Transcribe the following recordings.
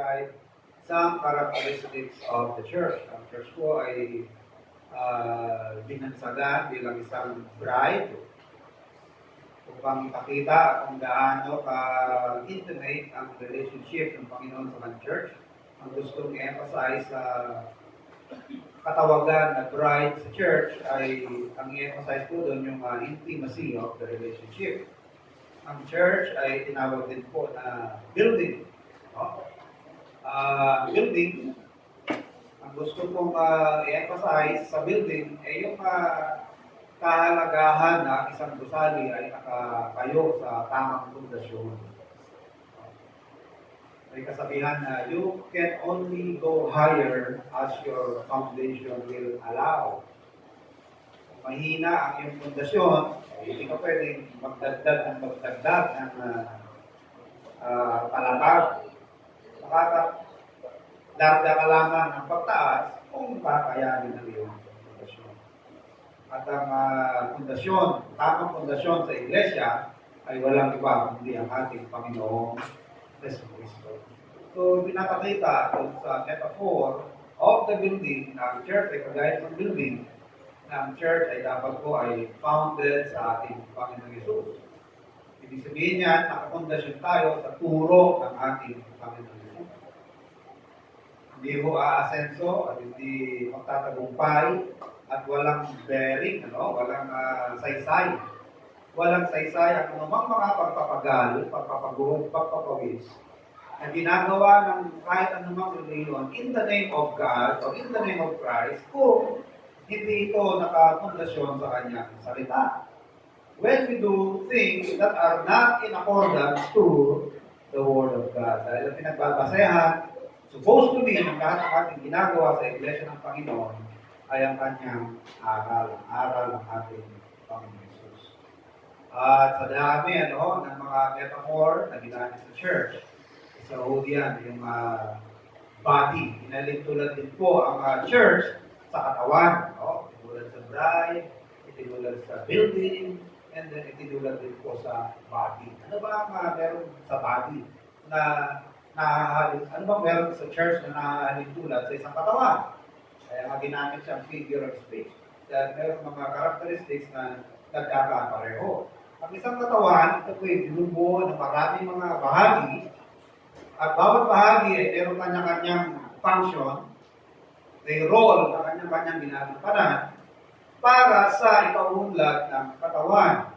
describe some characteristics of the church. Ang church ko ay binansagan bilang isang bride upang ipakita kung gaano ka-intimate ang relationship ng Panginoon sa kanyang church. Ang gustong i-emphasize sa katawagan na bride sa church ay ang i-emphasize ko doon yung intimacy of the relationship. Ang church ay tinawag din po na building. No? Building, ang gusto kong i-emphasize sa building ay yung kahalagahan na isang gusali ay nakatayo sa tamang pundasyon. May kasabihan na you can only go higher as your foundation will allow. Kung mahina ang iyong pundasyon, hindi ka pwedeng magdagdag ng palatag. Makakalarga ka lamang ng pagtaas kung kakayanin ng iyong pundasyon. At ang pundasyon, tamang pundasyon sa iglesia ay walang iba kundi ang ating Panginoong Kristo. So, pinapakita sa metaphor of the building na ang church ay kagaya ng building na ang church ay dapat po ay founded sa ating Panginoong Yesus. Ibig sabihin niyan, nakapundasyon tayo sa turo ng ating Panginoong Yesus. Hindi ho aasenso at hindi magtatagumpay at walang bearing, walang saysay. Walang saysay ang anumang mga pagpapagal, pagpapaguhod, pagpapawis na ginagawa ng kahit anumang reliyon in the name of God or in the name of Christ kung hindi ito nakapundasyon sa kanyang salita. When we do things that are not in accordance to the Word of God. Dahil ang pinagbabasehan, supposed to be ng lahat ng ating ginagawa sa Iglesia ng Panginoon ay ang kanyang aral ng ating Panginoon Jesus. At sa dami ng mga metaphor na ginamit sa church, sa Rogel, yung body, inalintulad din po ang church sa katawan. Itinulad sa bride, itinulad sa building, and then itinulad din po sa body. Ano ba ang meron sa body na ano bang meron sa church na nahalintulad sa isang katawan? Kaya ginamit siyang figure of speech. Dahil meron mga characteristics na nagkakapareho. Ang isang katawan, ito po yung binubuo ng maraming mga bahagi. At bawat bahagi ay meron kanya-kanyang function, may role na kanya-kanyang ginagampanan para sa ikaunlad ng katawan.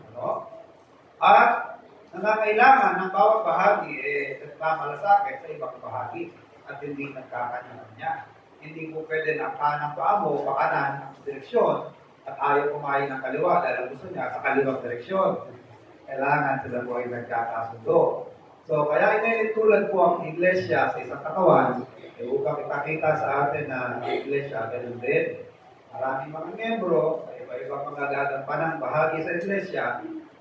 At nangangailangan ng bawat bahagi nagmamalasakit sa ibang bahagi at hindi nagkakanya-kanya. Hindi po pwede na kanang paa mo, pakanan ang direksyon at ayaw kumain ng kaliwa dahil gusto niya sa kaliwang direksyon. Kailangan sila po ay nagkakasundo. So, kaya inilitulad po ang iglesia sa isang katawan upang ipakita sa atin na ang iglesia ganun din. Maraming mga miyembro, iba-ibang mga gagampanang bahagi sa iglesia,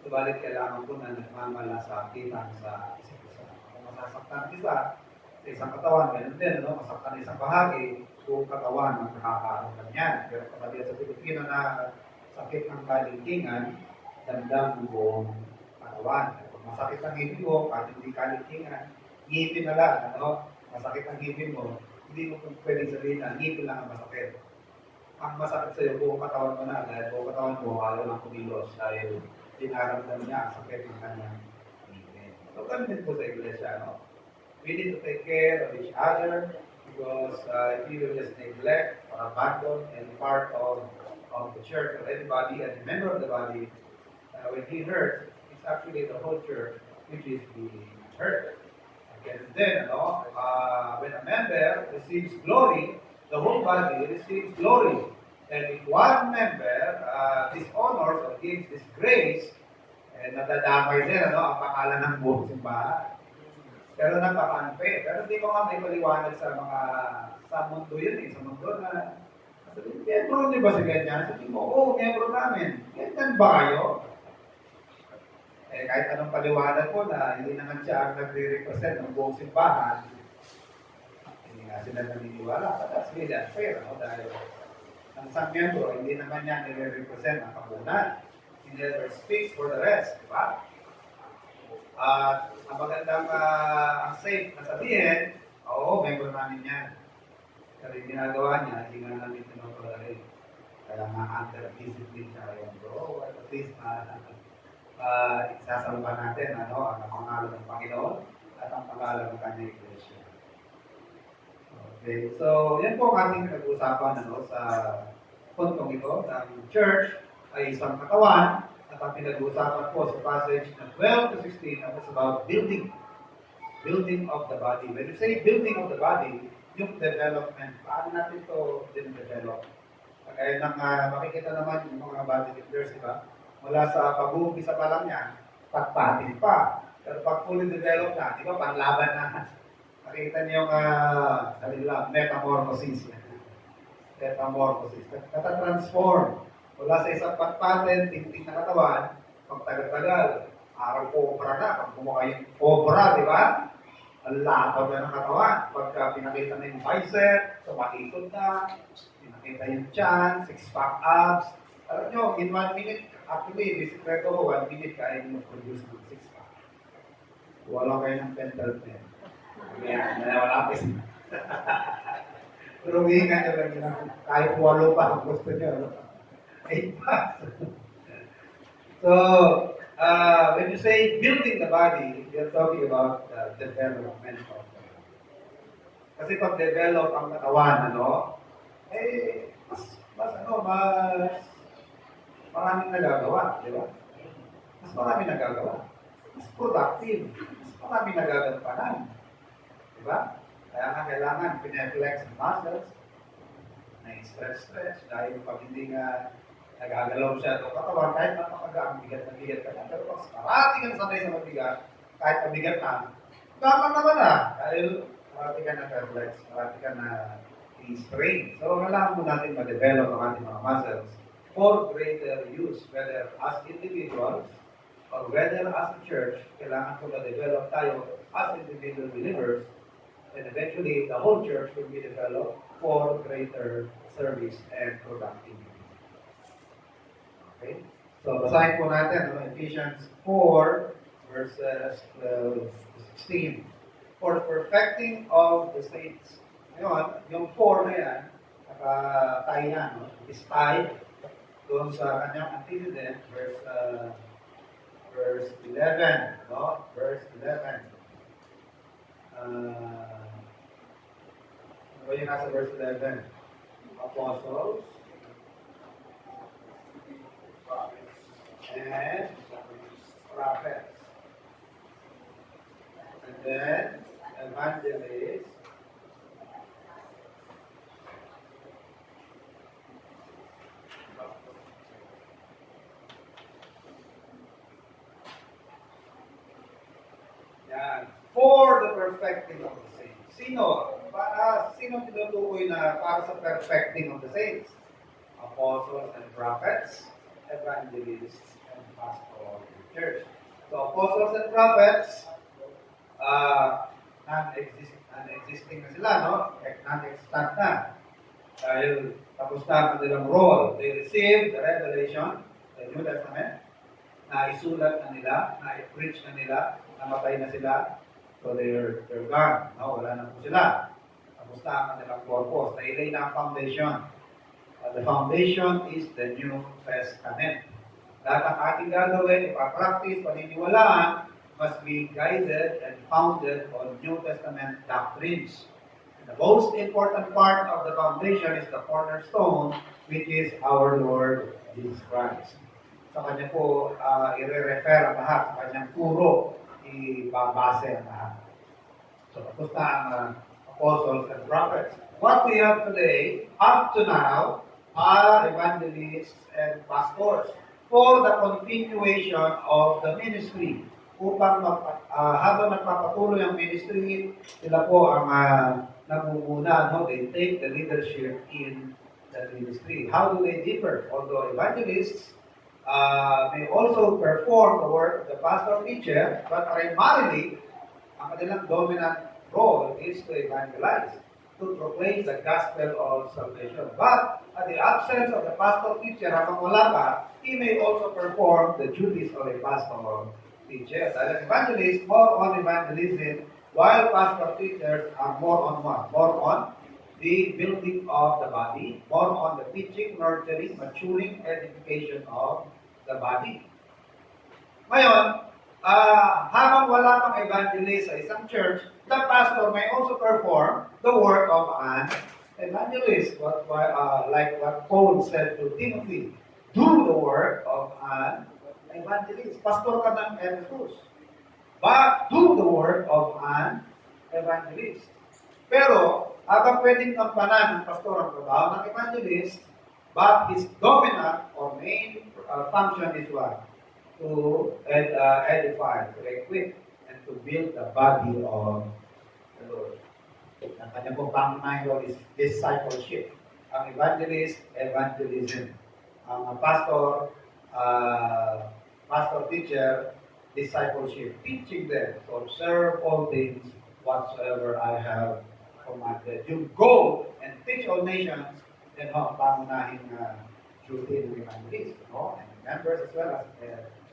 subalit kailangan po na nagmamalasakitan sa isa't isa. Kung masasaktan isa sa isang katawan, ganun din, masaktan isang bahagi, buong katawan ang nakakaroon niyan. Pero kapag sa Pilipino na sakit ng kalingkingan, damdam ng buong katawan. Kung masakit ang ngipin mo, kahit hindi kalingkingan, ngipin na lang, masakit ang ngipin mo, hindi mo pwedeng sabihin na ngipin lang ang masakit. Ang masakit sa iyo, buong katawan mo na, dahil buong katawan mo, ayaw lang kumilos dahil dinaramdam niya ang sakit ng kanyang ngipin. So, ganun din po sa iglesia, We need to take care of each other because if you will just neglect or abandon any part of the church or anybody, any member of the body, when he hurts, it's actually the whole church which is being hurt. And then, when a member receives glory, the whole body receives glory. And if one member dishonors or gives disgrace, nadadamay din ang pangalan ng buong simbahan. Pero napaka-unfair. Pero hindi ko nga may paliwanag sa mundo yun sa mundo na miyembro niyo ba si ganyan? Sabi mo, oo, miyembro namin. Ganyan ba kayo? Kahit anong paliwanag ko na hindi naman siya ang nagre-represent ng buong simbahan, hindi nga sila naniniwala. But that's really unfair, dahil ang isang miyembro, hindi naman niya nire-represent ang kabunan. He never speaks for the rest, di ba? At ang magandang ang safe na sabihin, oo, Oo, member namin yan. Pero yung ginagawa niya, hindi nga namin tinutulari. Kaya nga under-discipline siya yung bro. At least, isasamba natin ang pangalan ng Panginoon at ang pangalan ng kanyang iglesia. Okay, so yan po ang ating pinag-uusapan sa puntong ito. Ang church ay isang katawan at ang pinag-uusapan po sa passage ng 12 to 16 that is about building of the body. When you say building of the body, yung development, paano natin ito din-develop? Kaya nang makikita naman yung mga body builders, di ba? Mula sa pag-uumpisa pa lang yan, patpatin pa. Pero pag fully developed na, di ba, panlaban na. Nakita niyo yung sabi nila, metamorphosis. Metamorphosis. Nata-transform. Mula sa isang patpatin, tingting na katawan, pag tagal-tagal, araw cobra na. Pag bumuka yung cobra, di ba? Ang lapad na ng katawan. Pagka pinakita na yung bicep, sumakitod na, pinakita yung chan, six-pack abs. Alam nyo, in 1 minute, actually, bisikreto ko, 1 minute kaya nyo mag-produce ng six-pack. Wala kayo ng pentel pen. Kaya, wala kasi. Pero humingan nyo lang yun. Kahit 8 pa, kung gusto nyo. 8 pa. So, when you say building the body, you're talking about development of the body. Kasi pag develop ang katawan, mas maraming nagagawa, di ba? Mas maraming nagagawa. Mas productive. Mas maraming nagagampanan. Di ba? Kaya nga kailangan pineflex ang muscles, na-stretch, dahil pag hindi nga nagagalaw siya ito katawan, kahit napakagaan, bigat na bigat ka na. Pero pag marati ka sanay sa mabigat, kahit mabigat na, gaman naman na. Dahil marati ka na reflex, marati ka na i-strain. So, kailangan mo natin ma-develop ang ating mga muscles for greater use, whether as individuals or whether as a church. Kailangan ko ma-develop tayo as individual believers, and eventually the whole church will be developed for greater service and productivity. Okay? So, basahin po natin Ephesians 4, verses 16. For perfecting of the saints. Ngayon, yung 4 na yan, nakatay yan, is tied doon sa kanyang antecedent, verse 11, Verse 11. Ano ba yung nasa verse 11? Apostles, and prophets. And then, evangelists, for the perfecting of the saints. Sino tinutukoy na para sa perfecting of the saints? Apostles and prophets, evangelists, and pastoral church. So, apostles and prophets, non-existing na sila, non-extant na. Dahil tapos na ang kanilang role. They received the revelation, the New Testament, na isulat na nila, na i-preach na nila, namatay na sila. So they're gone. Wala na po sila. Tapos na ang kanilang purpose. Nailay na ang foundation. The foundation is the New Testament. Lahat ang ating gagawin, ipapractice, paniniwalaan, must be guided and founded on New Testament doctrines. And the most important part of the foundation is the cornerstone, which is our Lord Jesus Christ. Sa kanya po, i-refer ang lahat. Sa kanyang puro, ibabase ang lahat. So, tapos na ang apostles and prophets. What we have today, up to now, are evangelists and pastors for the continuation of the ministry. Upang habang nagpapatuloy ang ministry, sila po ang nangunguna. They take the leadership in the ministry. How do they differ? Although evangelists may also perform the work of the pastor teacher, but primarily, ang kanilang dominant role is to evangelize, to proclaim the gospel of salvation. But at the absence of the pastor teacher, habang wala pa, he may also perform the duties of a pastor teacher. Dahil evangelist, more on evangelism while pastor teachers are more on what? More on the building of the body, more on the teaching, nurturing, maturing, edification of the body. Ngayon, habang wala pang evangelist sa isang church, the pastor may also perform the work of an evangelist. Like what Paul said to Timothy, do the work of an evangelist. Pastor ka ng Ephesus, but do the work of an evangelist. Pero, habang pwedeng kampanan ng pastor ang trabaho ng evangelist, but his dominant or main function is what? To edify, to equip, and to build the body of the Lord. Ang kanyang pong pangunahing role is discipleship. Ang evangelist, evangelism. Ang pastor teacher, discipleship. Teaching them to observe all things whatsoever I have commanded. You go and teach all nations, then ang pangunahing duty ng evangelist. And members as well as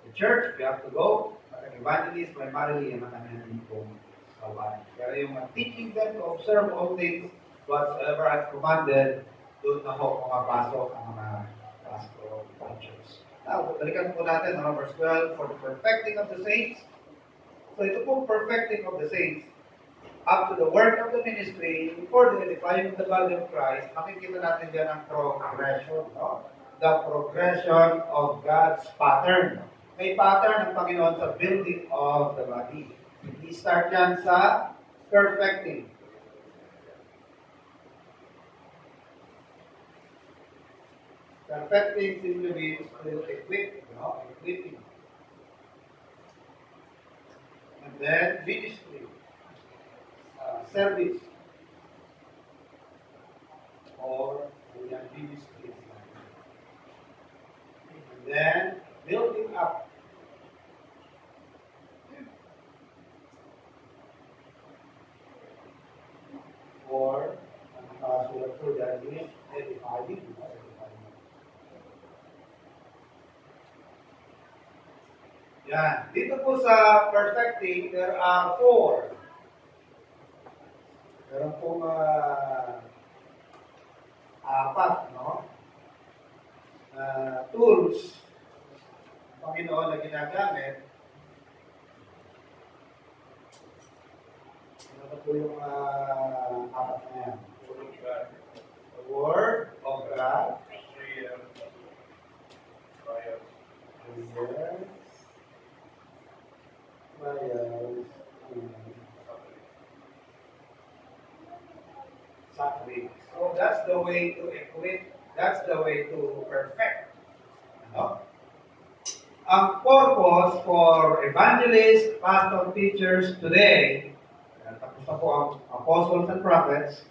the church, we have to go. Ang evangelist, primarily, yung kanyang pong kawan. Pero yung teaching them to observe all things whatsoever I've commanded, doon na ho pumapasok ang mga pastoral teachers. Now, balikan po natin ang verse 12, for the perfecting of the saints. So ito pong perfecting of the saints, up to the work of the ministry, for the edifying of the body of Christ, makikita natin dyan ang progression, no? The progression of God's pattern. May pattern ng Panginoon sa building of the body. I-start yan sa perfecting. Perfecting simply means to equip, equipping. And then ministry, service, or ministry. And then building up. Or sulat po dyan is edifying. Yan. Dito po sa perfecting, there are 4. Meron pong 4, no? Tools ng Panginoon na ginagamit. Ano po yung 4 na yan? The Word of God. Suffering. So that's the way to equip. That's the way to perfect. Ano? Ang purpose for evangelists, pastor, teachers today, tapos na po ang apostles and prophets,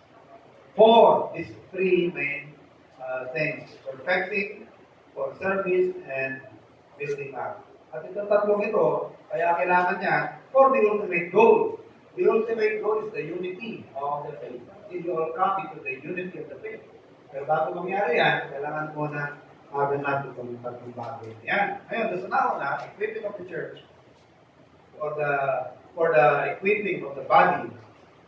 for these 3 main things: perfecting, for service, and building up. At itong tatlong ito, kaya kailangan niya for the ultimate goal. The ultimate goal is the unity of the faith. It will come into the unity of the faith. Pero bago mangyari yan, kailangan mo na magan natin itong tatlong bagay. Yan. Ngayon, sa nauna, equipping of the church, for the equipping of the body,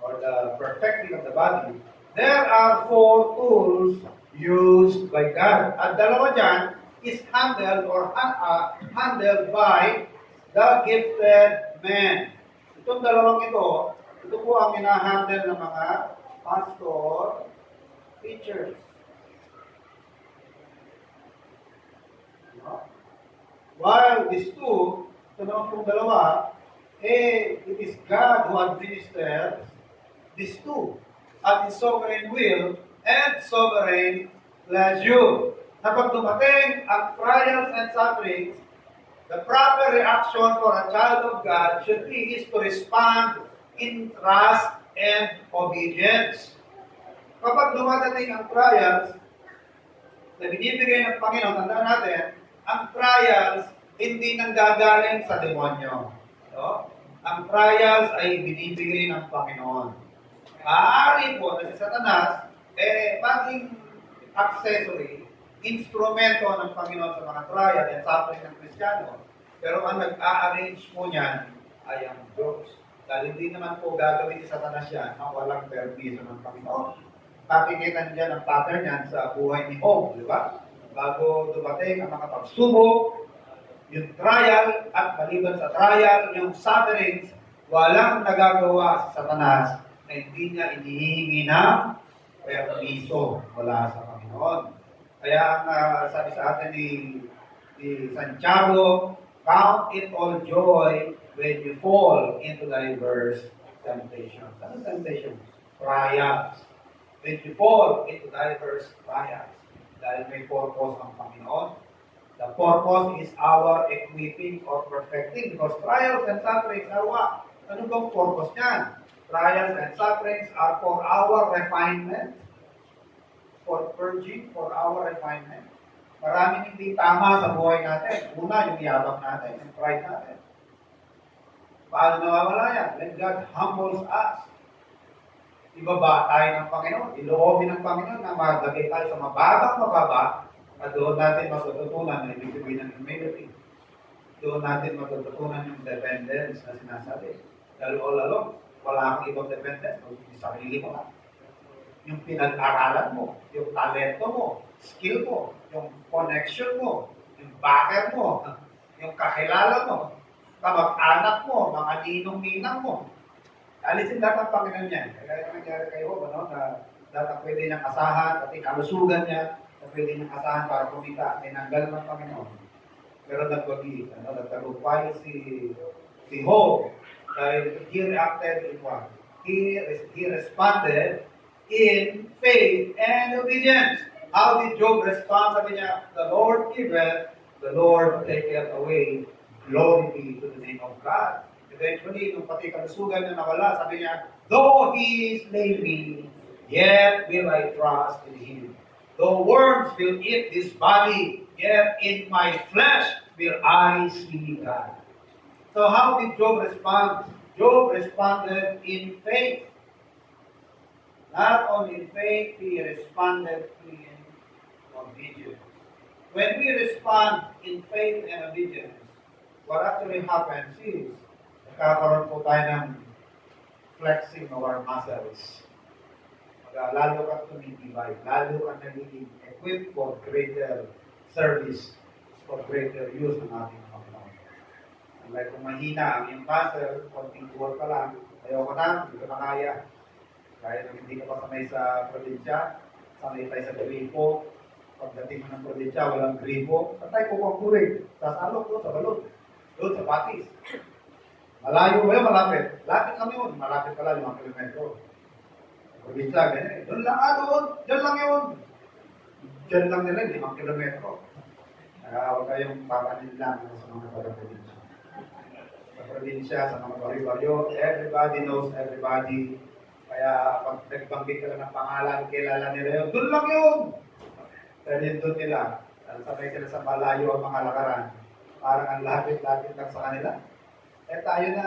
or the perfecting of the body, there are 4 tools used by God. At dalawa dyan is handled by the gifted men. Itong dalawang ito po ang ina-handle ng mga pastor, teachers. While these 2, ito naman pong dalawa, it is God who administers these 2 at His sovereign will and sovereign pleasure. Na pag dumating ang trials and sufferings, the proper reaction for a child of God should be is to respond in trust and obedience. Kapag dumadating ang trials na binibigay ng Panginoon, tandaan natin, ang trials hindi nanggagaling sa demonyo. No? Ang trials ay binibigay ng Panginoon. Maaari po na si Satanas, maging accessory, instrumento ng Panginoon sa mga trial and suffering ng Kristiyano. Pero ang nag-a-arrange mo niyan ay ang Diyos. Dahil hindi naman po gagawin ni Satanas yan na walang permiso ng Panginoon. Pakikita niyo dyan ang pattern yan sa buhay ni Job, di ba? Bago dumating ang mga pagsubok, yung trial, at maliban sa trial, yung sufferings, walang nagagawa sa Satanas na hindi niya inihingi ng permiso mula sa Panginoon. Kaya ang sabi sa atin ni Santiago, count it all joy when you fall into diverse temptations. Ano temptation? Trials. When you fall into diverse trials. Dahil may purpose ang Panginoon. The purpose is our equipping or perfecting. Because trials and sufferings are what? Ano bang purpose niyan? Trials and sufferings are for our refinement, for purging, for our refinement. Maraming hindi tama sa buhay natin. Una, yung yabang natin, yung pride natin. Paano nawawala yan? When God humbles us, ibaba tayo ng Panginoon, iloobin ng Panginoon na maglagay tayo sa mababa, at doon natin matututunan na ibig sabihin ng humility. Doon natin matututunan yung dependence na sinasabi. Dahil all along, wala kang ibang dependence, yung sarili mo lang. Yung pinag-aralan mo, yung talento mo, skill mo, yung connection mo, yung backer mo, yung kakilala mo, kamag-anak mo, mga ninong-ninang mo. Alisin lahat ng Panginoon niyan. Kaya yung nangyari kayo, na lahat ang pwede niyang asahan, pati kalusugan niya, na pwede niyang asahan para kumita, tinanggal ng Panginoon. Pero nagwagi, nagtagumpay si Job, dahil he reacted in what? He responded in faith and obedience. How did Job respond? Sabi niya, the Lord giveth, the Lord taketh away. Glory be to the name of God. Eventually, nung pati kalusugan niya nawala, sabi niya, though he slay me, yet will I trust in him. Though worms will eat this body, yet in my flesh will I see God. So how did Job respond? Job responded in faith. Not only in faith, he responded in obedience. When we respond in faith and obedience, what actually happens is, nagkakaroon po tayo ng flexing of our muscles. Lalo kang tumitibay, lalo kang nagiging equipped for greater service, for greater use ng ating Panginoon. Like kung mahina ang iyong muscle, konting tuwal pa lang, ayoko na, hindi ko na kaya. Kahit hindi ka pa sanay sa probinsya, sanay tayo sa gripo. Pagdating mo ng probinsya, walang gripo, patay ko pang tuwig. Tapos alok doon sa balon, doon sa patis. Malayo ba yun? Malapit. Lapit kami yun. Malapit pala 5 kilometro. Probinsya, ganyan. Doon lang, doon. Diyan lang yun. Diyan lang nila, 5 kilometro. Huwag kayong papanin lang sa mga probinsya. Sa probinsya, sa mga baryo-baryo, everybody knows everybody. Kaya pag nagbanggit ka lang ng pangalan, kilala nila yun, doon lang yun! Pero yun doon nila. Sabay sila sa malayo ang mga lakaran. Parang ang lapit-lapit lang sa kanila. Eh tayo na,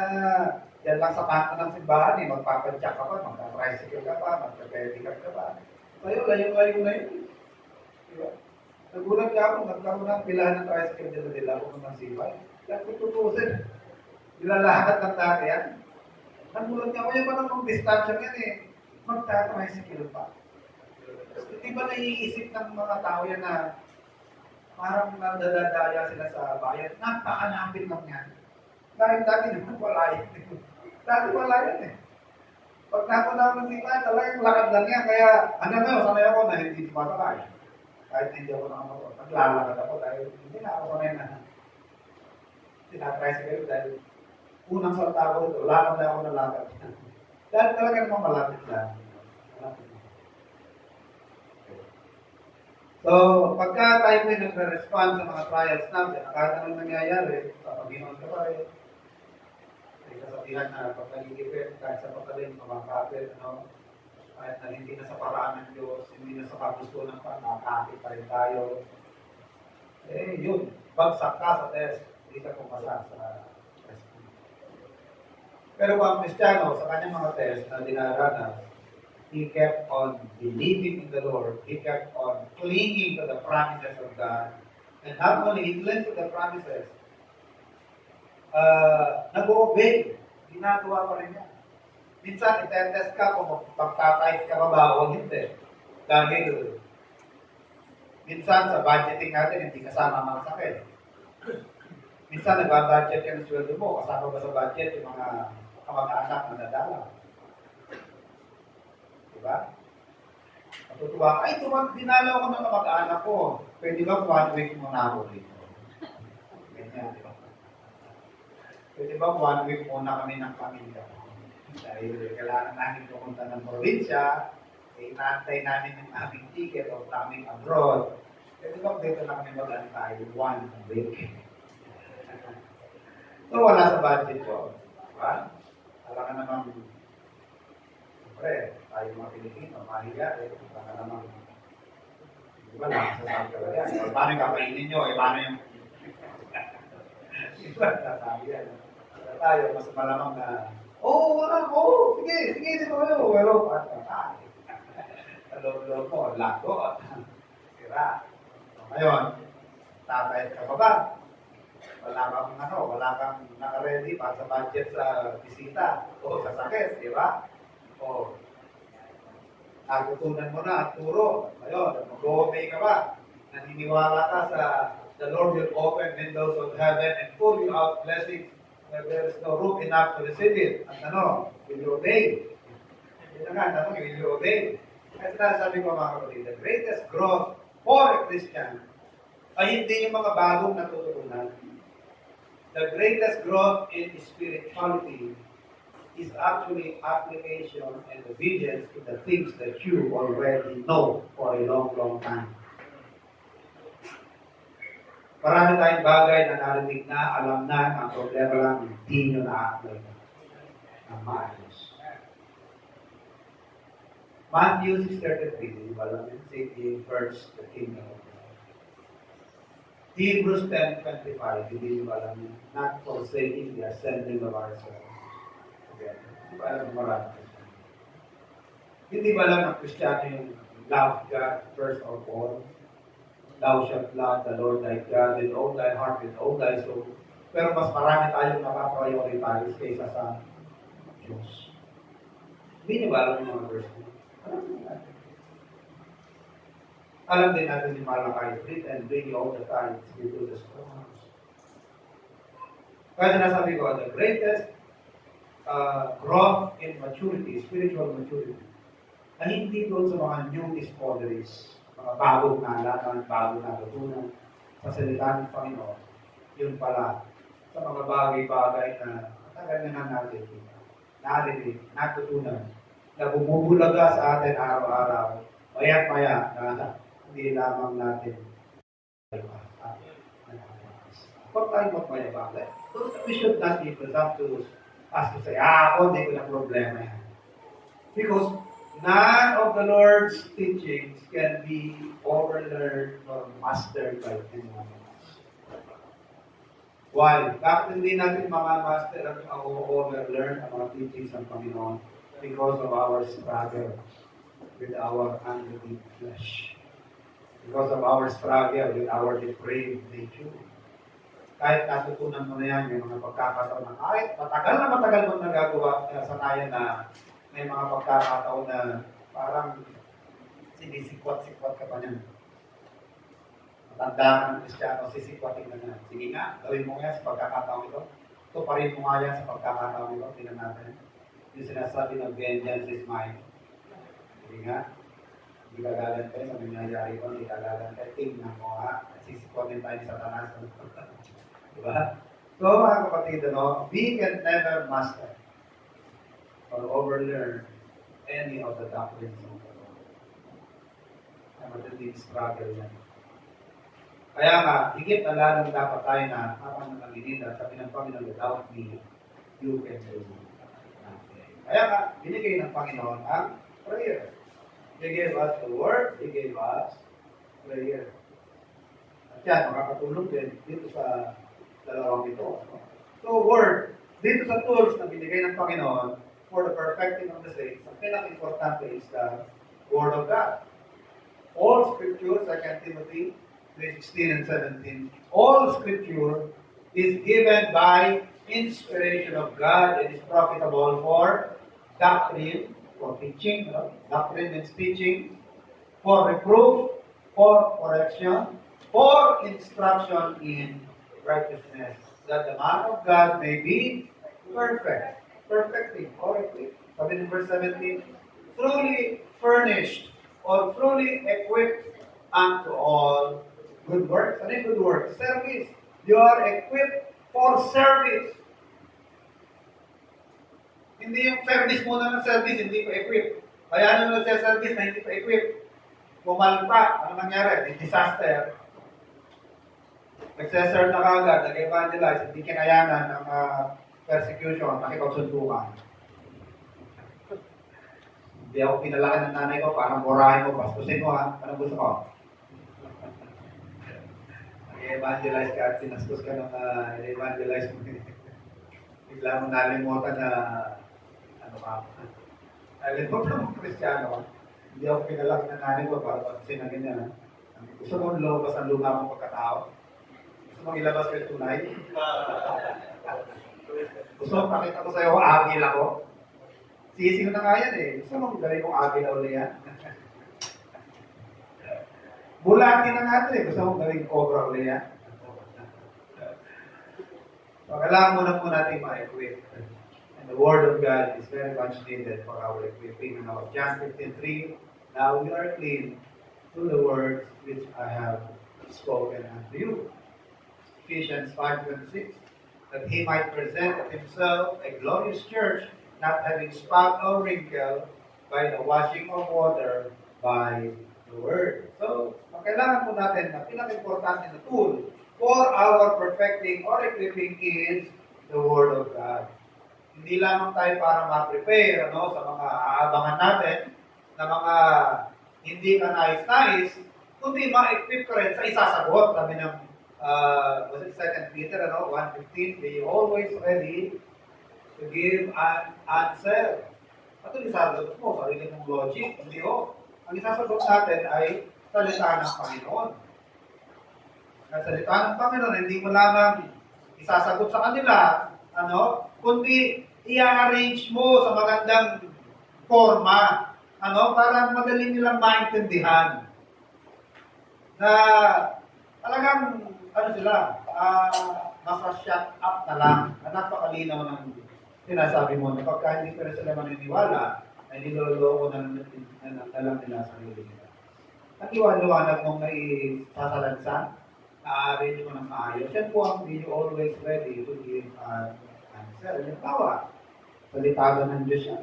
yan lang sa kanta ng simbahan eh, magpapadyak ka pa, magpa-tricycle ka pa, magpa-pedicab ka pa. Tayo, layo-layo na yun. Diba? Nagulat ka ako, nagkaroon ng pilahan ng tricycle dito nila, kung ng sibay. Yan kung tutusin. Nilalahat ng dati yan. Nagulat ka ako, yan pa namang distansya yan eh. Magta-tricycle pa. Di ba naiisip ng mga tao yan na parang nadadadaya sila sa bayan? Napakanapin lang yan. Dahil dati naman wala yan. Dati wala yan eh. Pag napunta ng sila, talagang lakad lang yan. Kaya hanggang ngayon, sanay ako na hindi sumasakay. Kahit hindi ako nakamotor. Naglalakad ako dahil hindi na ako sanay na tinatry dahil unang salta ko ito, lakad na ako ng lakad. Dahil talaga naman malapit lang. So, pagka tayo may nagre-respond sa mga trials natin, kahit anong nangyayari, sa Panginoon ka pa rin, may kasabihan na pagkaligipit, kahit sa pagkaling, kumakapit, kahit na hindi na sa paraan ng Diyos, hindi na sa kagustuhan pa, nakakapit pa rin tayo. Eh, yun, bagsak ka sa test, hindi ka pumasa sa test. Pero kung ang Kristiyano, sa kanyang mga test na dinaranas, he kept on believing in the Lord. He kept on clinging to the promises of God. And not only he clung to the promises, nag-obey. ginagawa pa rin yan. Minsan, itetest ka kung magta-type ka ba o hindi. Dahil, minsan sa budgeting natin, hindi kasama mga sakit. Minsan, nag-budget ka ng sweldo mo, kasama ba sa budget yung mga kamag-anak na nadala. Diba? Matutuwa, ay, dinalaw ko ng kamag-anak ko. Pwede ba 1 week muna ako dito? Ganyan, di ba? Pwede ba 1 week muna kami ng pamilya? Dahil kailangan namin pumunta ng probinsya, inaantay namin yung aming ticket o aming abroad. Pwede ba dito na kami mag-antay 1 week? So, wala sa budget ko. Diba? Alam ka naman, siyempre, tayo mga Pilipino, mahiya, alam ka naman, di ba, nakasasabi ka ba yan? O, paano yung kakainin nyo? Paano yung... Di ba, sasabi yan. Tayo, mas malamang na, wala ko, sige, dito kayo. Pero, sa loob-loob mo, lagot. Sira. Ngayon, tatay ka pa ba? Wala kang naka-ready para sa budget sa bisita o sa sakit, di ba? O, nagutunan mo na at turo. Ngayon, mag-obey ka ba? Naniniwala ka sa the Lord will open windows of heaven and pour you out blessings where there is no room enough to receive it. At will you obey? Yun na nga, will you obey? Kasi sabi ko mga kapatid, the greatest growth for a Christian ay hindi yung mga bagong natutunan. The greatest growth in spirituality is actually application and obedience to the things that you already know for a long, long time. Marami tayong bagay na narinig na, alam na, ang problema lang, hindi nyo na-apply ng maayos. Matthew 6:33, walang seek ye first the kingdom of God. Hebrews 10:25, hindi nyo alam yun, not forsaking the assembling of ourselves. Okay. Hindi ba alam marami? Hindi ba alam ng Kristiyano yung love God first of all? Thou shalt love the Lord thy God with all thy heart, with all thy soul. Pero mas marami tayong nakaprioritize kaysa sa Diyos. Hindi nyo ba alam yung mga verse mo? Alam din natin. Alam din natin yung Malakay 3 and bring all the tithes into the storehouse. Kaya sinasabi ko, the greatest growth in maturity, spiritual maturity, na hindi doon sa mga new discoveries, mga bagong nalaman, bagong natutunan sa salita ng Panginoon, yun pala sa mga bagay-bagay na matagal na natin narinig, natutunan, na bumubulaga sa atin araw-araw, maya't-maya na hindi lamang natin huwag tayong magmayabang. We should not be presumptuous as to say, ako hindi ko na problema yan. Because none of the Lord's teachings can be overlearned or mastered by anyone else. Why? Bakit hindi natin master at overlearn ang mga teachings ng Panginoon? Because of our struggle with our unbelief flesh. Because of our struggle with our depraved nature. Kahit natutunan mo na yan, may mga pagkakataon na kahit matagal mo nagagawa sanayan na may mga pagkakataon na parang sinisikwat-sikwat ka pa niyan. Matanda ka ng Kristiyano, sisikwatin ka na. Sige nga, gawin mo nga sa pagkakataon ito. Tuparin mo nga yan sa pagkakataon ito. Tingnan natin. Yung sinasabi ng vengeance is mine. Sige nga, hindi ka galantay sa nangyayari ko, hindi ka galantay. Tingnan mo nga, sisikwatin tayo sa Satanas. Diba? So mga kapatid, we can never master or overlearn any of the doctrines of the Lord. Ang matinding struggle yan. Kaya nga, higit na lalong dapat tayo na habang nanginida, sabi ng Panginoon, without me, you can do nothing. Kaya nga, binigay ng Panginoon ang prayer. He gave us the word, He gave us prayer. At yan, makakatulong din dito sa dalawang ito. So, word, dito sa tools na binigay ng Panginoon for the perfecting of the saints, ang pinaka-importante is the Word of God. All Scripture, 2 Timothy 3:16 and 17, all Scripture is given by inspiration of God, it is profitable for doctrine, for teaching, doctrine means teaching, for reproof, for correction, for instruction in righteousness, that the man of God may be perfect, perfecting, or equipped. Sabi in verse 17, truly furnished, or truly equipped unto all good works. Ano yung good works? Service. You are equipped for service. Hindi yung service muna ng service, hindi pa equipped. Kaya ano nagsa-service na hindi pa equipped? Pumalpa, ano nangyari? Disaster. Nagseserve na kagad, nag-evangelize, hindi kinayanan ng persecution, nakipagsuntukan. Hindi ako pinalaki ng nanay ko, parang burahin mo, bastusin mo ha, anong gusto ko? Nag-evangelize ka at sinastos ka ng evangelize mo. Bigla mo nalimutan na, ano ka, nalimutan mo Kristiyano ka. Hindi ako pinalaki ng nanay ko, para bastusin na ganyan ha. Gusto mo lumabas ang luma mong pagkatao? Gusto mong ilabas ko yung tunay? Gusto mong pakita ko sa'yo, agil ako? Sisiw na nga yan eh. Gusto mong gawin kong agil na uli yan? Bulatin na nga ito eh. Gusto mong gawin cobra uli yan? So, kailangan muna natin ma-equip. And the Word of God is very much needed for our equipping. John 15:3, now we are clean through the words which I have spoken unto you. Ephesians 5:26, that he might present himself a glorious church, not having spot or wrinkle, by the washing of water, by the word. So, kailangan po natin na pinaka-importante na tool for our perfecting or equipping is the Word of God. Hindi lamang tayo para ma-prepare sa mga aabangan natin na mga hindi ka nais-nais, kundi ma-equip ka rin sa isasagot. Sabi ng was it 2 Peter 1:15, be always ready to give an answer. At yung isasagot mo, sarili mong logic, hindi ho. Ang isasagot natin ay salita ng Panginoon. Ang salita ng Panginoon, hindi mo lamang isasagot sa kanila, kundi i-arrange mo sa magandang forma, para madaling nilang maintindihan. Na talagang, nasa-shut up na lang. Napakalinaw ng sinasabi mo na pagka hindi pa sila maniniwala, ay niloloko na lang nila sa sarili nila. Ang iwan-liwanag mong naisasalansan, na-arrange mo ng maayos. Yan po ang be always ready to give an answer. Yung tawa, salita ng Diyos yan.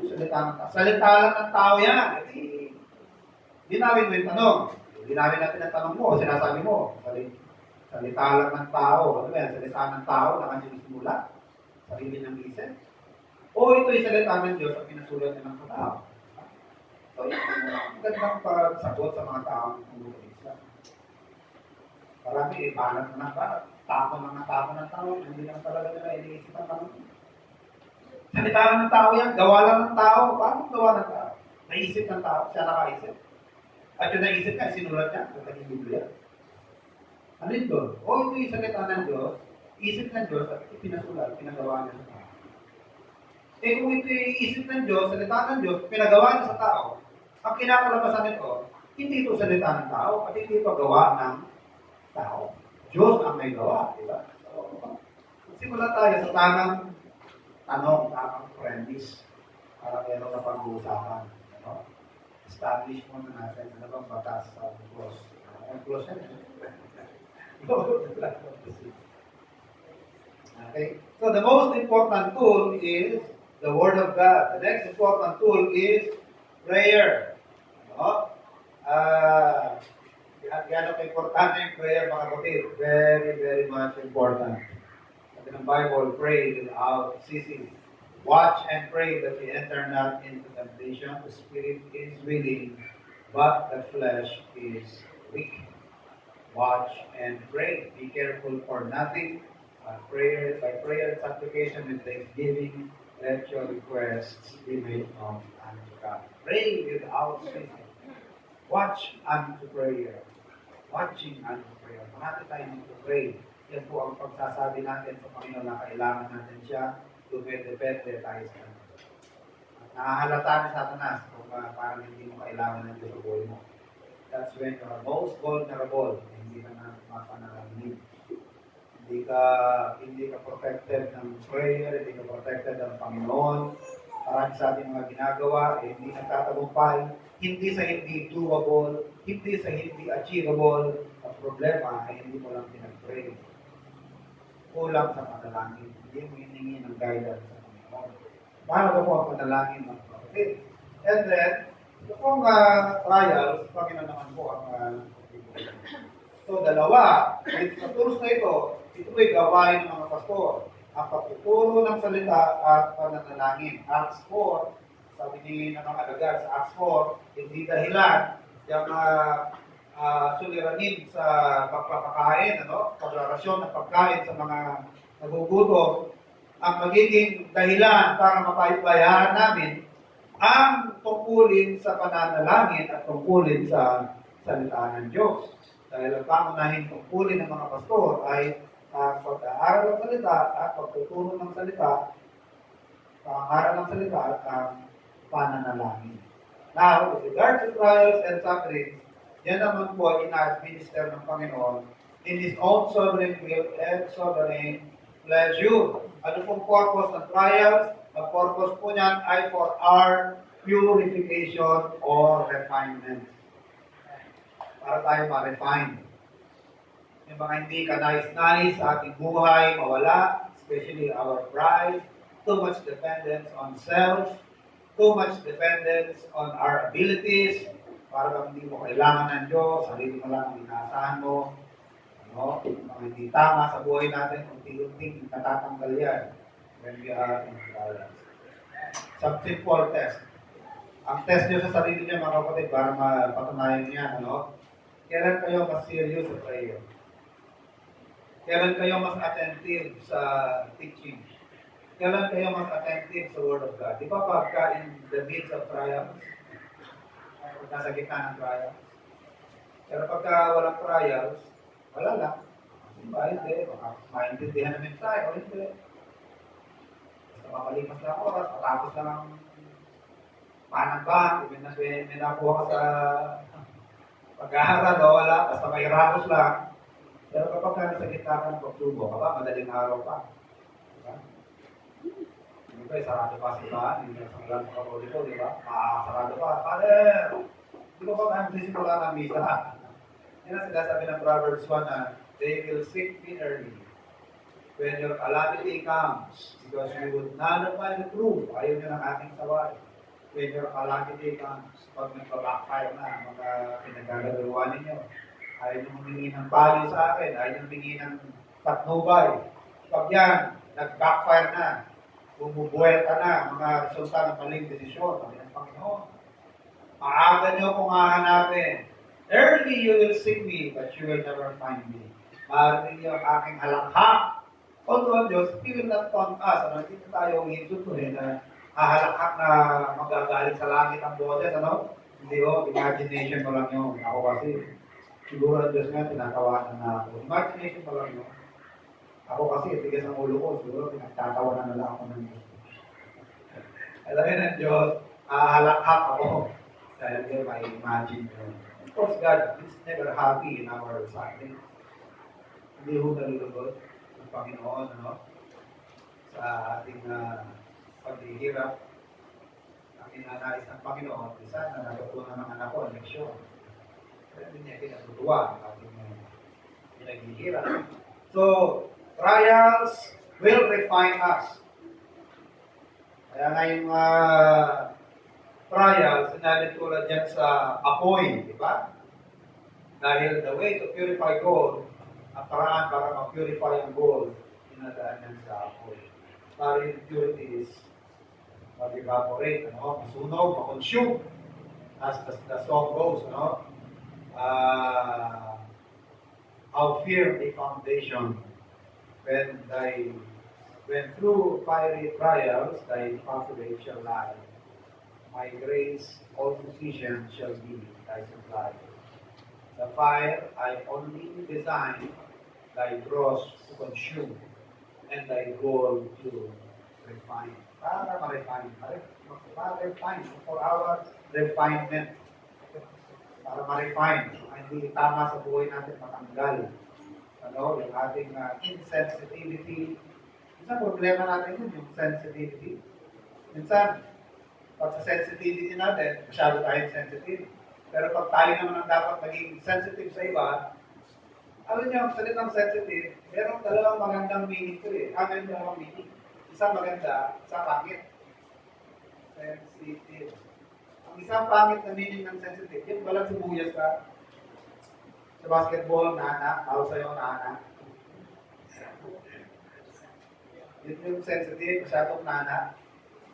Salita lang ng tao yan. Dinawin mo yung tanong. Dinawin natin ang tanong mo, sinasabi mo. Salita lang ng tao. Ano yan? Salita ng tao na kanyang simulat. Sarili ng isip. O ito'y salita ng Diyos ang pinasulat niya ng tao. So, yung magandang pagsagot sa mga taong kumulisa. Marami, banat na tapon ng tao, hindi lang talaga nila iniisip ang tanong. Salita lang ng tao yan, gawa lang ng tao. Paano gawa ng tao? Naisip ng tao, siya nakaisip. At yung naisip ka, sinulat niya, sa taging Biblia. Ano yun doon? O ito yung salita ng Diyos, isip ng Diyos, at pinasulat, pinagawa niya sa tao. Kung ito yung isip ng Diyos, salita ng Diyos, pinagawa niya sa tao, ang kinakalabasan nito, hindi ito salita ng tao, at hindi ito gawa ng tao. Diyos ang may gawa, di ba? So, simula tayo sa tamang tamang premise, para meron na pag-uusapan. Establish mo na natin, ano bang batas sa cross? Ang cross yan. Okay? So, the most important tool is the Word of God. The next important tool is prayer. Gano'ng importante yung prayer, mga kapatid? Very, very much important. Sabi ng Bible, pray without ceasing. Watch and pray that we enter not into temptation. The spirit is willing, but the flesh is weak. Watch and pray. Be careful for nothing. By prayer and supplication with thanksgiving, let your requests be made known unto God. Pray without ceasing. Watch unto prayer. Watching unto prayer. Marami tayo to pray. yan po ang pagsasabi natin sa Panginoon na kailangan natin siya, dumedepende tayo sa Kanya. At nahahalata ni Satanas kung parang hindi mo kailangan ng Diyos sa buhay mo. That's when you are most vulnerable. Hindi ka na mapanalangin. Hindi ka protected ng prayer, hindi ka protected ng Panginoon. Marami sa ating mga ginagawa, hindi nagtatagumpay, hindi sa hindi doable, hindi sa hindi achievable. Ang problema ay hindi mo lang pinag-pray. Kulang sa panalangin. Hindi mo hiningi ng guidance sa Panginoon. Paano ba po ang panalangin ng kapatid? And then, ito pong trials, Panginoon naman po ang so, dalawa. Sa tools na ito ay gawain ng mga pastor. Ang pagtuturo ng salita at pananalangin. Acts 4, sabi ni ng mga alagad sa Acts 4, hindi dahilan yung suliranin sa pagpapakain, paglarasyon ng pagkain sa mga nagugutom, ang magiging dahilan para mapaypayaran namin ang tungkulin sa pananalangin at tungkulin sa salita ng Diyos. Dahil ang pangunahing tungkulin ng mga pastor ay pag-aaral ng salita at pagtuturo ng salita, pag-aaral ng salita at pananalangin. Now, with regard to trials and sufferings, yan naman po ay ina-administer ng Panginoon in His own sovereign will and sovereign pleasure. Ano pong purpose ng trials? Ang purpose po niyan ay for our purification or refinement. Para tayo ma-refine. Yung mga hindi ka nais-nais sa ating buhay, mawala, especially our pride, too much dependence on self, too much dependence on our abilities, para bang hindi mo kailangan ng Diyos, sarili mo lang ang inaasahan mo, mga hindi tama sa buhay natin, unti-unting natatanggal yan when we are in trials. Some simple test. Ang test nyo sa sarili niyo, mga kapatid, para mapatunayan niya, kailan kayo mas serious sa prayer? Kailan kayo mas attentive sa teaching? Kailan kayo mas attentive sa Word of God? Di ba pagka in the midst of trials, nasa gitna ng trials? Pero pagka walang trials, wala lang. Diba? Hindi. Maintindihan namin tayo. Hindi. Basta mapalipas lang oras, matapos lang ang panambang, may nakuha ka sa pag-aaral, wala, basta may rapos lang. Pero kapag ka nasa gitna ka ng pagsubok, madaling araw pa. Diba? Hindi ba, sarado pa sila, hindi na sangalan sa Katoliko, di ba? Sarado pa. Father, di ba ba nagsisimula ng misa? Yan ang sinasabi ng Proverbs 1 na, they will seek me early when your calamity comes, because you would nullify the truth. Ayaw nyo ng ating saway. When your calamity comes, pag nagpa-backfire na, mga pinagagagawa ninyo, ayaw nyo humingi ng payo sa akin, ayaw nyo humingi ng patnubay. Pag yan, nag-backfire na, bumubuel ka na, mga resulta ng maling desisyon, sabi ng Panginoon. Maaga nyo kung hahanapin. Early you will seek me, but you will never find me. Maaaring niyo ang aking halakhak. Although Diyos, He will not taunt us. Hindi tayo hinsutuhin na hahalakhak na magagaling sa langit ang boses, Hindi imagination mo lang yun. Ako kasi, siguro ang Diyos nga, tinatawanan na ako. Imagination mo lang yun. Ako kasi, tigas ang ulo ko, siguro pinagtatawanan na lang ako ng Diyos. Alam mo ng Diyos, hahalakhak ako. Dahil yun, may imagine yun. Of course, God is never happy in our suffering. Hindi ho nalulugod ng Panginoon, sa ating paghihirap. Ang inanais ng Panginoon, isa na natutunan ng anak ko, leksyon. Pero hindi niya kinatutuwa ang ating pinaghihirap. So, trials will refine us. Kaya nga yung trials, sinabi tulad dyan sa apoy, di ba? Dahil the way to purify gold, ang paraan para ma-purify ang gold, dinadaan yan sa apoy. Para yung impurities, mag-evaporate, masunog, ma-consume. As the song goes, how firm the foundation when through fiery trials thy foundation shall lie. My grace all sufficient shall be thy supply. The fire I only designed thy dross to consume, and thy gold to refine. Para ma-refine. Ma-refine. For our refinement. Para ma-refine. Hindi tama sa buhay natin matanggal. Yung ating insensitivity. Minsan problema natin yun, yung sensitivity. Minsan, pag sa sensitivity natin, masyado tayong sensitive. Pero pag tayo naman ang dapat maging sensitive sa iba, alam niyo, ang salitang sensitive, merong dalawang magandang meaning ko eh. Meron dalawang meaning. Isang maganda, isang pangit. Sensitive. Ang isang pangit na meaning ng sensitive, yung walang sibuyas ka. Sa basketball, nana, tawag sa'yo, nana. Yun yung sensitive, masyadong nana.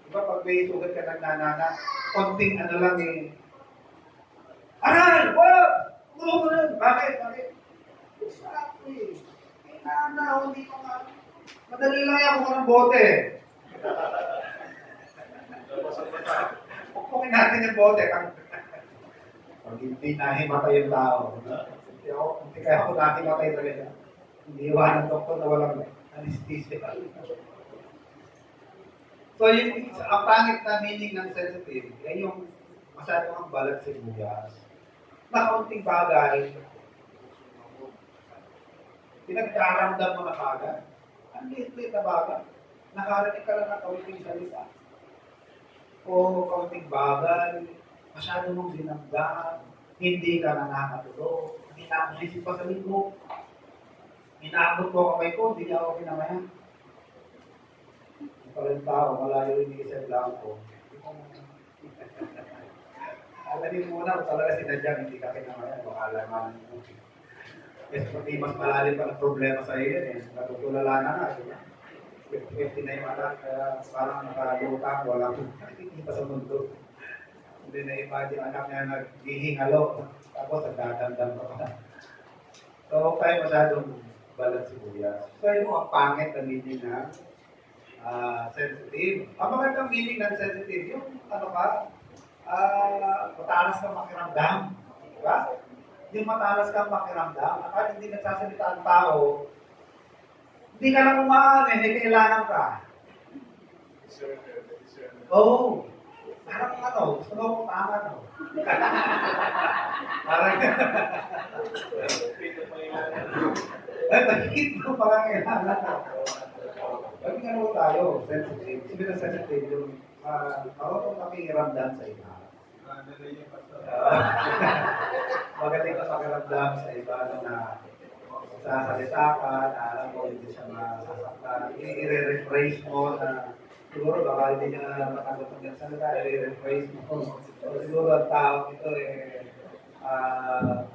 Diba pag may sugat ka ng nana, konting ano lang eh. Aral! Wag! Bakit? Exactly. Eh, nana, hindi ko nga. Madali lang yan kung ng bote. Pagpukin natin yung bote. Pag hindi nahimatay yung tao. Hindi kaya ako nahimatay talaga. Hindi iwan ng doktor na walang anesthesia. So, ang pangit na meaning ng sensitive, ay yung masyadong ang balat sa buyas. Na kaunting bagay, pinagkaramdam mo na kagad. Ang liit-liit na bagay. Nakarinig ka lang ng kaunting salita. O kaunting bagay, masyado mong dinamdam, hindi ka nakakatulog, hindi na ako isip pa sa linggo. Inaabot ko kamay ko, hindi niya ako pinamayan. Yung pala yung tao, malayo yung isip lang ko. Alamin muna kung talaga sinadyang hindi ka pinamayan, baka alaman mo. Yes, pati mas malalim pa ng problema sa iyo eh. Natutulala na. 50 na yung anak, kaya parang nakalutang, walang nakikita sa mundo. Hindi na-imagine anak niya naghihingalo, tapos nagdadamdam pa. So, huwag tayo masyadong balat sibuyas. So, yun ang pangit na meaning ng sensitive. Ang magandang meaning ng sensitive, yung matalas kang makiramdam. Diba? Yung matalas kang makiramdam, at hindi nagsasalita ang tao, hindi ka lang umaan, hindi kailangan ka. Oo. Parang gusto mo kung tama, no? Parang, bakit mo parang kailangan ka? Bakit ano tayo? Sensitive. Sabi na sensitive, yung marunong nakikiramdam sa iba. Magaling ka makiramdam sa iba na sasalita ka, na alam mo hindi siya masasaktan. I-rephrase mo na siguro baka hindi niya matagot ng salita, i-rephrase mo. So, siguro ang tao ito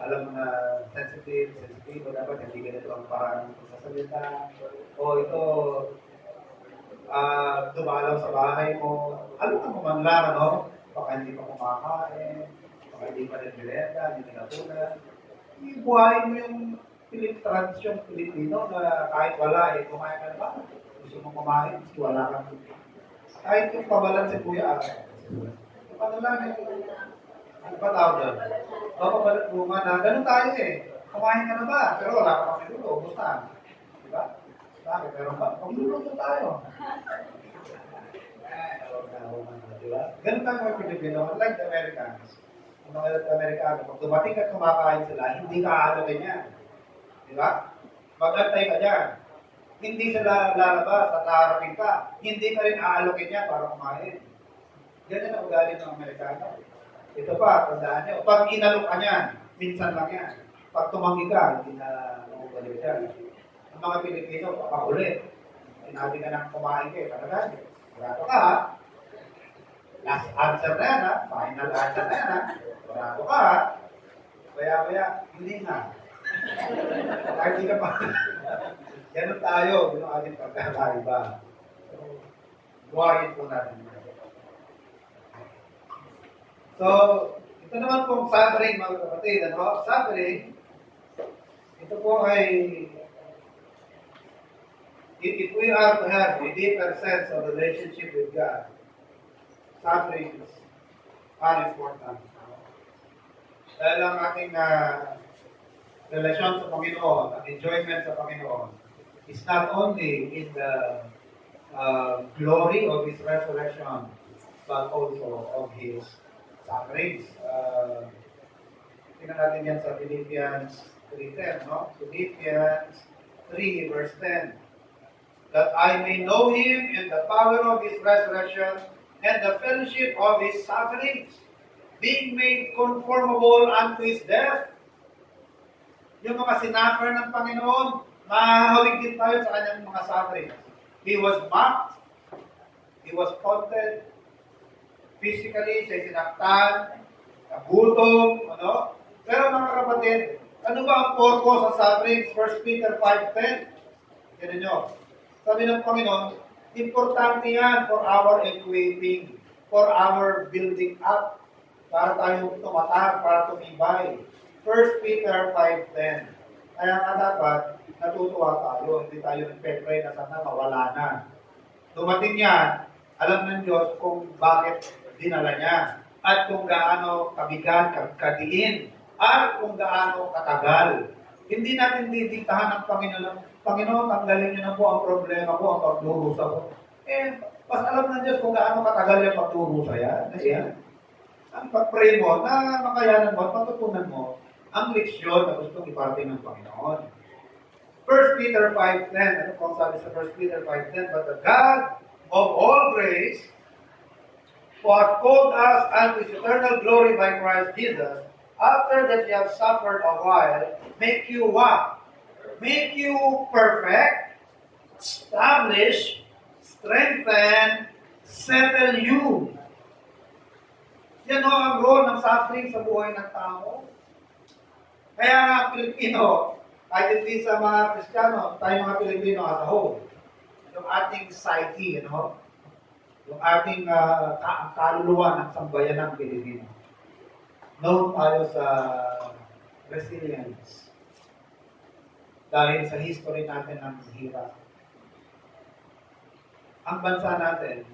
alam mo na sensitive, dapat hindi ganito ang parang sasalita. O ito, dumalaw sa bahay mo. Alam mo man lang, ano? Baka hindi pa kumakain, baka hindi pa nagbilenda, hindi nagatunan. Ibuhayin mo yung tradisyon Pilipino na kahit wala, kumain ka na ba? Gusto mong kumain, gusto wala kang kahit yung pabalan si Kuya ano lang, ano pa tawag doon? Pabalat bunga na, ganun tayo eh. Kumain ka na ba? Pero wala ka pang niluluto, gusta. Diba? Bakit? Meron ba? Pagluluto tayo. Diba? Ganun tayo mga Pilipino, unlike the Americans. Ang mga Amerikano, pag dumating at kumakain sila, hindi ka aalawin yan. Diba? Mag-antay ka dyan. Hindi sila lalabas at haharapin ka. Hindi ka rin aalokin niya para kumain. Ganyan ang ugali ng Amerikano. Ito pa, tandaan niyo. Pag inalok ka niyan, minsan lang yan. Pag tumanggi ka, hindi na ugali yan. Ang mga Pilipino, papakulit. Sinabi ka nang kumain kayo, talaga. Barato ka, ha? Last answer na yan, ha? Final answer na yan, ha? Barato ka, ha? Baya-baya, hindi na. Kahit hindi ka pa. Ganun tayo, yun ang ating pagkakaiba. So, buhayin po natin. So, ito naman pong suffering, mga kapatid. Suffering, ito po ay, if we are to have a deeper sense of relationship with God, suffering is important. Dahil ang ating relasyon sa Panginoon, ang enjoyment sa Panginoon, is not only in the glory of His resurrection, but also of His sufferings. Tingnan natin yan sa Philippians 3:10, no? Philippians 3, verse 10. That I may know Him and the power of His resurrection and the fellowship of His sufferings, being made conformable unto His death. Yung mga sinuffer ng Panginoon, mahahawig din tayo sa kanyang mga sufferings. He was mocked, He was taunted, physically, siya sinaktan, nagutom, ano? Pero mga kapatid, ano ba ang purpose ng sufferings? 1 Peter 5:10. Tignan nyo. Sabi ng Panginoon, importante yan for our equipping, for our building up, para tayo tumatag, para tumibay. 1 Peter 5:10. Kaya nga dapat, natutuwa tayo, hindi tayo nagpe-pray na sana mawala na. Dumating yan, alam ng Diyos kung bakit dinala niya, at kung gaano kabigat, kadiin, at kung gaano katagal. Hindi natin didiktahan ng Panginoon, Panginoon, tanggalin niyo na po ang problema ko, ang pagdurusa ko. Mas alam ng Diyos kung gaano katagal yung pagdurusa yan. Ayan. Ang pag-pray mo, na makayanan mo, matutunan mo, ang leksyon na gustong iparte ng Panginoon. 1 Peter 5:10, ano kung sabi sa 1 Peter 5:10, but the God of all grace, who hath called us unto His eternal glory by Christ Jesus, after that you have suffered a while, make you what? Make you perfect, establish, strengthen, settle you. Yan ho ang role ng suffering sa buhay ng tao. Kaya nga Pilipino, kahit hindi sa mga Kristiyano, tayo mga Pilipino as a whole, yung ating psyche, yung ating kaluluwa ng sambayan ng Pilipino. Known tayo sa resilience. Dahil sa history natin ng hirap. Ang bansa natin,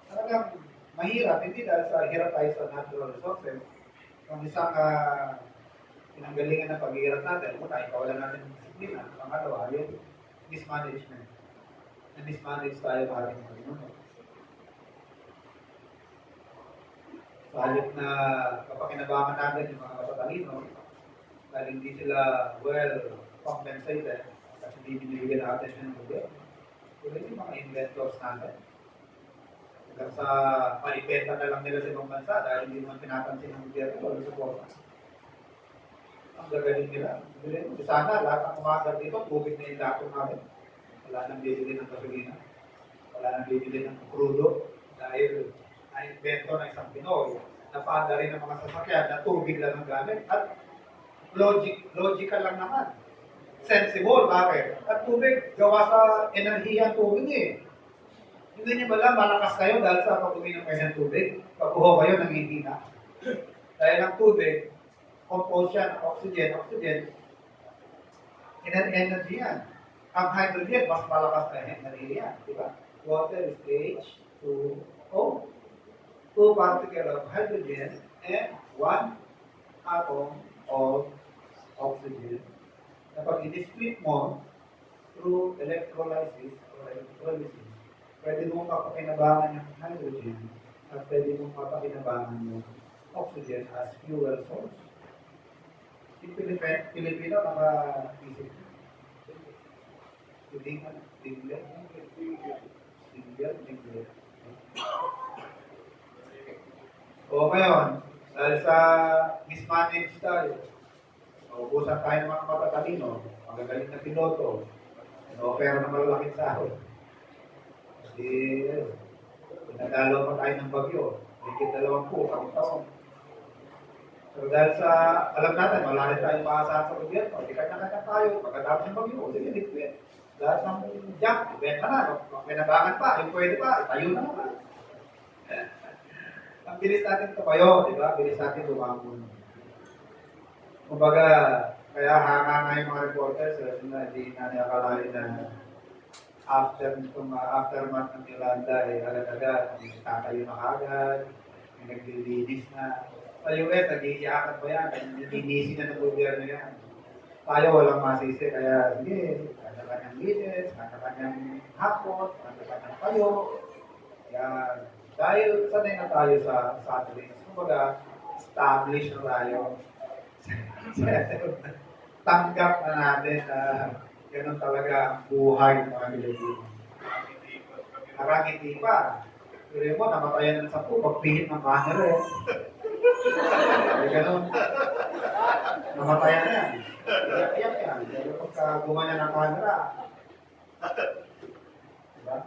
talagang mahirap, hindi dahil sa hirap tayo sa natural resources. Yung isang pinanggalingan ng paghihirap natin, muna, ikawalan natin ng disiplina. Pangalawa, yung mismanagement. Na-mismanage tayo ng ating Panginoon. Sa halip na kapakinabangan natin yung mga kapatalino, dahil hindi sila well compensated, kasi hindi binibigyan ng attention ng gobyerno. Kaya yung mga inventors natin, hanggang sa maipenta na lang nila sa ibang bansa dahil hindi naman pinapansin ng gobyerno, wala support. Ang gagaling nila. Sana lahat ng umagar dito, tubig na yung dato namin. Wala nang bibili ng gasolina. Wala nang bibili ng crudo. Dahil na-invento ng isang Pinoy, napaanda rin ng mga sasakyan na tubig lang ang gamit. At logical lang naman. Sensible, bakit? At tubig, gawa sa enerhiya tubig eh. Hindi niyo ba lang malakas kayo dahil sa pag-uminom kayo ng tubig? Pagkuho kayo, nangihina. Dahil ang tubig, composed yan, oxygen, energy yan. Ang hydrogen, mas malakas na energy yan, di ba? Water is H2O. Two particles of hydrogen and one atom of oxygen. Kapag i-split mo through electrolysis or electrolysis, pwede mong papakinabangan yung hydrogen at pwede mong papakinabangan yung oxygen as fuel source. Yung Pilipino, naka-isip. Tingler. O ngayon, dahil sa mismanage tayo, ubusan tayo ng mga matatalino, magagaling na piloto, pero na malalaking sahod. Kasi, pinadalaw pa tayo ng bagyo, higit 20 taon. So dahil sa, alam natin, wala rin tayong maasahan sa gobyerno, hindi kanya-kanya tayo, pagkatapos ng bagyo, sige, liquid. Lahat ng junk, ibenta na, pinabangan pa, yung pwede pa, itayo na naman. Ang bilis natin tumayo, di ba? Bilis natin lumangon. Kumbaga, kaya hanga yung mga reporters, hindi na akalain na aftermath ng Yolanda, agad-agad, tatayo na agad, naglilinis na. Sa US, nag-iiyakan pa yan, nilinisin na ng gobyerno yan. tayo walang masisi, kaya sige, kanya-kanyang linis, kanya-kanyang hapot, kanya-kanyang payo. Yan. Dahil sanay na tayo sa Saturdays, kumbaga, established na tayo. Tanggap na natin na ganun talaga ang buhay ng mga Pilipino. Nakangiti pa. Pero mo, namatayan na sa po, pagpihit ng camera eh. Ay, ganun. Namatayan na yan. Iyak yan. Pero pagka gumanya ng camera, diba?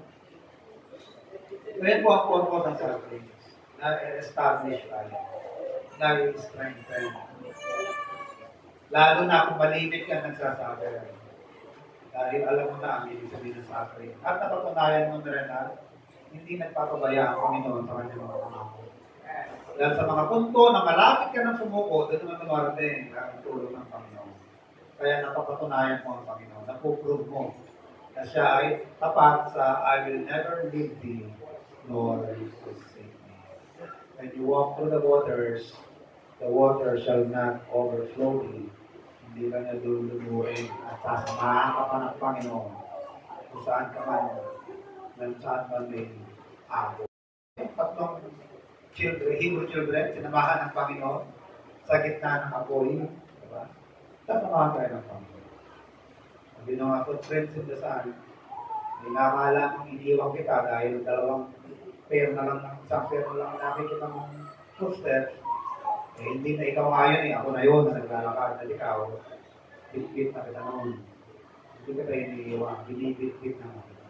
Ngayon po ang purpose ng Saturdays. Na-establish tayo. Na-strengthen. Lalo na kung malimit ka nagsasabi. Dahil alam mo na ang ibig sabihin ng suffering. At napatunayan mo na rin na hindi nagpapabaya ang Panginoon sa kanyang mga pangako. Dahil sa mga punto na malapit ka ng sumuko, doon naman dumarating ang tulong ng Panginoon. Kaya napapatunayan mo ang Panginoon. Napuprove mo na siya ay tapat sa I will never leave thee nor forsake me. When you walk through the water shall not overflow thee. Hindi ka niya lulubuin at sasamahan ka pa ng Panginoon kung saan ka man may ako. Yung tatlong Hebrew children, sinamahan ng Panginoon sa gitna ng apoy. Diba? Sasamahan tayo ng Panginoon. Sabi ng mga footprints in the sun, hindi nakakala kung iniiwan kita dahil dalawang pair na lang, isang pair na lang nakikita mong footsteps. Eh, hindi na ikaw ngayon eh. Ako na yun na naglalakad at ikaw. Bit-bit na kita noon. Hindi kita iniiwan. Binibit-bit na kita.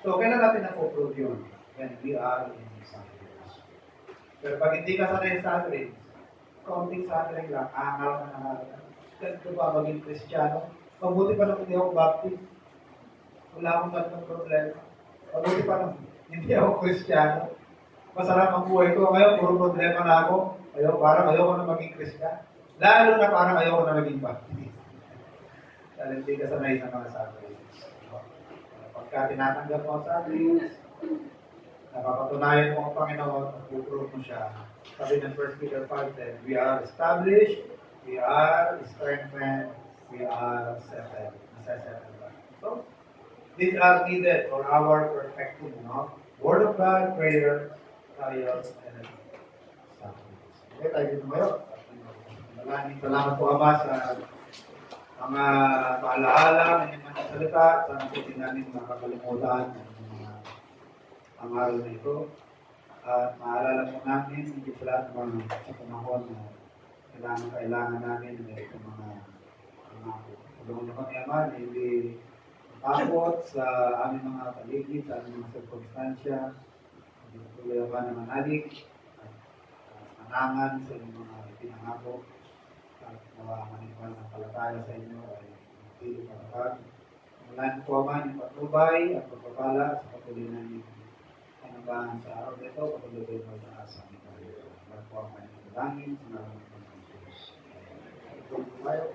So, kailan natin na-prove yun? When we are in sufferings. Pero pag hindi ka sanay sa sufferings, kaunting suffering lang, angal na nangal. Ganito ba maging Kristiyano? Mabuti pa naman hindi ako Baptist. Wala akong ganitong problema. Mabuti pa naman hindi ako Kristiyano. Masarap ang buhay ko. Ngayon, puro problema na ako. Parang ayoko na maging Kristyan. Lalo na parang ayoko na maging Baptist. Dahil hindi ka sanay sa mga sufferings. Pagka tinatanggap mo ang sufferings, napapatunayan mo ang Panginoon, puprove mo siya. Sabi ng 1 Peter 5:10, we are established, we are strengthened, we are settled. So, these are needed for our perfecting, no? Word of God, prayer, trials, and sufferings. Okay, tayo dito ngayon. Maraming salamat po, Ama, sa mga paalaala ng inyong mga salita. Sana po din namin makakalimutan ang araw na ito. At maalala po namin, hindi sa lahat ng mga sa panahon na kailangan namin ng itong mga pangako. Tulungan niyo kami, Ama, na hindi takot sa aming mga paligid, sa aming mga sirkumstansya. Hindi tuloy ako na manalig at manangan sa inyong mga pinangako. At nawa maniwala ng palataya sa inyo ay pili patapad. Mulan po man yung patubay at pagpapala sa patuloy namin panabahan sa araw nito, patuloy kayo mag-aasa ng Panginoon. Mulan po ang kanyang dalangin sa naman ng Diyos. Ito po tayo.